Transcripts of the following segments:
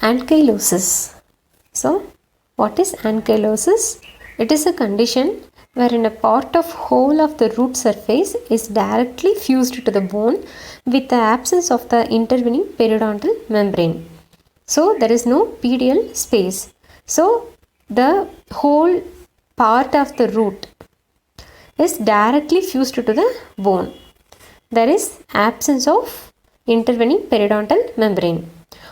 Ankylosis. So, what is ankylosis? It is a condition wherein a part of whole of the root surface is directly fused to the bone with the absence of the intervening periodontal membrane. So, there is no pedial space. So, the whole part of the root is directly fused to the bone. There is absence of intervening periodontal membrane.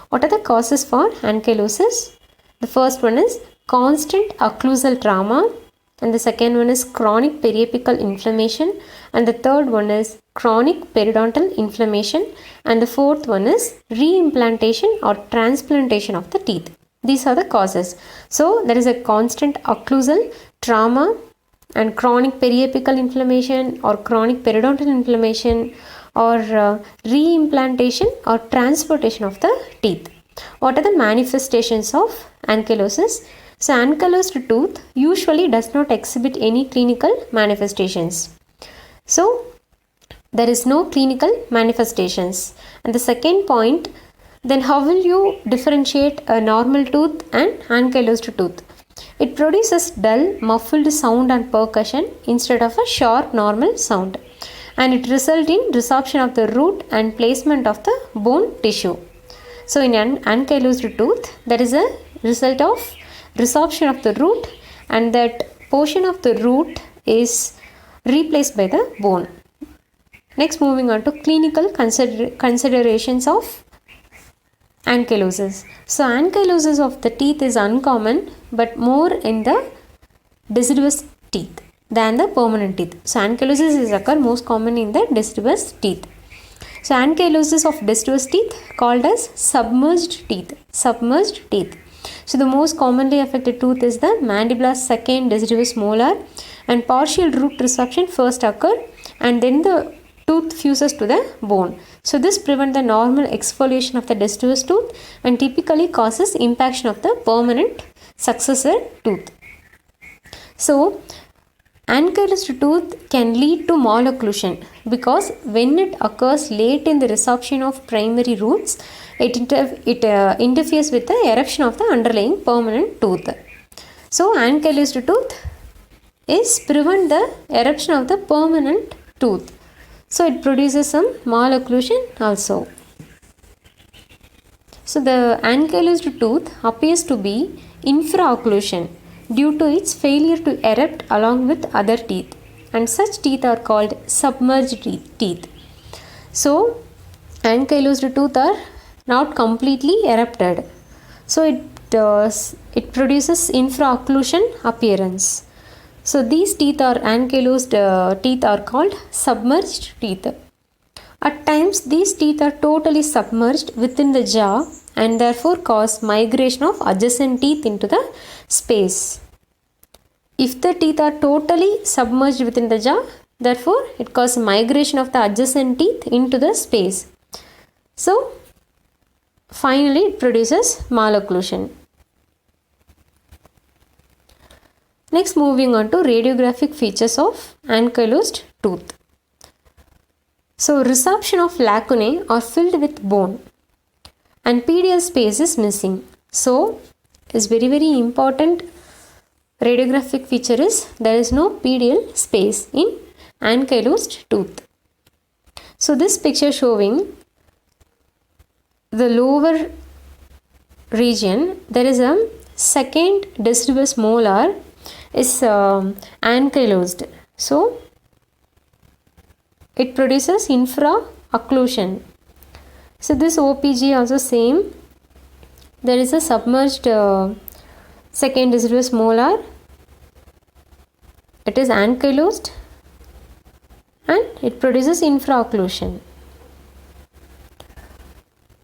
What are the causes for ankylosis? The first one is constant occlusal trauma, and the second one is chronic periapical inflammation, and the third one is chronic periodontal inflammation, and the fourth one is reimplantation or transplantation of the teeth. These are the causes. So there is a constant occlusal trauma and chronic periapical inflammation or chronic periodontal inflammation or reimplantation or transportation of the teeth. What are the manifestations of ankylosis? So, ankylosed tooth usually does not exhibit any clinical manifestations. So, there is no clinical manifestations. And the second point, then how will you differentiate a normal tooth and ankylosed tooth? It produces dull, muffled sound and percussion instead of a sharp, normal sound. And it results in resorption of the root and placement of the bone tissue. So, in an ankylosed tooth, there is a result of resorption of the root, and that portion of the root is replaced by the bone. Next, moving on to clinical considerations of ankylosis. So, ankylosis of the teeth is uncommon but more in the deciduous teeth than the permanent teeth. So, ankylosis is occur most common in the deciduous teeth. So, ankylosis of deciduous teeth called as submerged teeth. Submerged teeth. So, the most commonly affected tooth is the mandibular second deciduous molar, and partial root resorption first occur and then the tooth fuses to the bone. So, this prevents the normal exfoliation of the deciduous tooth and typically causes impaction of the permanent successor tooth. So, ankylosed tooth can lead to malocclusion because when it occurs late in the resorption of primary roots, it interferes with the eruption of the underlying permanent tooth. So, ankylosed tooth is prevent the eruption of the permanent tooth. So, it produces some malocclusion also. So, the ankylosed tooth appears to be infraocclusion due to its failure to erupt along with other teeth, and such teeth are called submerged teeth. So, ankylosed tooth are not completely erupted. So, it produces infraocclusion appearance. So, these teeth are ankylosed teeth are called submerged teeth. At times, these teeth are totally submerged within the jaw and therefore cause migration of adjacent teeth into the space. If the teeth are totally submerged within the jaw, therefore it causes migration of the adjacent teeth into the space. So, finally it produces malocclusion. Next, moving on to radiographic features of ankylosed tooth. So, resorption of lacunae are filled with bone and pedial space is missing. So, it's very important radiographic feature is there is no pedial space in ankylosed tooth. So, this picture showing the lower region, there is a second deciduous molar is ankylosed. So, it produces infraocclusion. So, this OPG also same. There is a submerged second deciduous molar. It is ankylosed and it produces infraocclusion.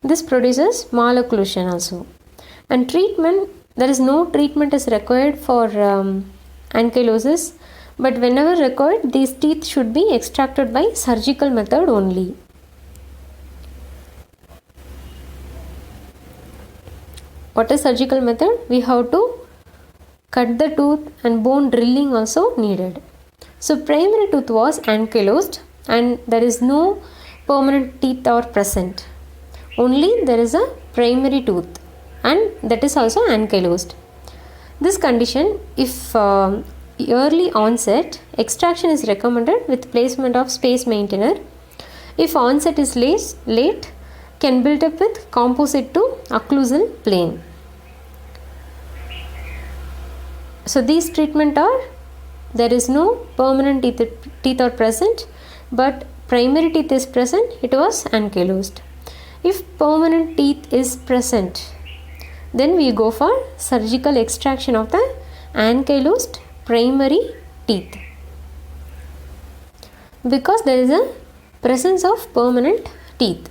This produces malocclusion also. And treatment, there is no treatment is required for ankylosis, but whenever required, these teeth should be extracted by surgical method only. What is surgical method? We have to cut the tooth and bone drilling also needed. So, primary tooth was ankylosed and there is no permanent teeth are present. Only there is a primary tooth and that is also ankylosed. This condition, if early onset, extraction is recommended with placement of space maintainer. If onset is late, can build up with composite to occlusal plane. So these treatment are, there is no permanent teeth are present, but primary teeth is present, it was ankylosed. If permanent teeth is present, then we go for surgical extraction of the ankylosed primary teeth, because there is a presence of permanent teeth.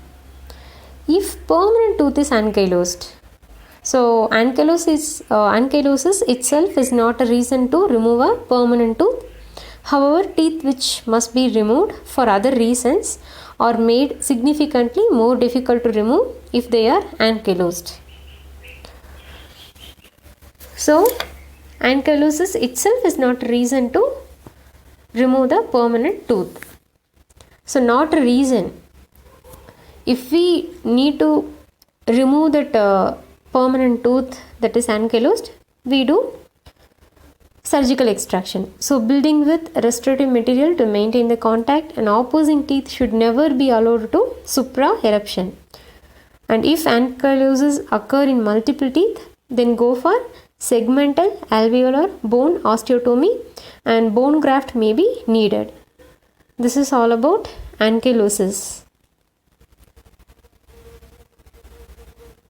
If permanent tooth is ankylosed, so ankylosis itself is not a reason to remove a permanent tooth. However, teeth which must be removed for other reasons are made significantly more difficult to remove if they are ankylosed. So, ankylosis itself is not a reason to remove the permanent tooth. So, not a reason. If we need to remove that permanent tooth that is ankylosed, we do surgical extraction. So building with restorative material to maintain the contact, and opposing teeth should never be allowed to supra-eruption. And if ankylosis occur in multiple teeth, then go for segmental alveolar bone osteotomy, and bone graft may be needed. This is all about ankylosis.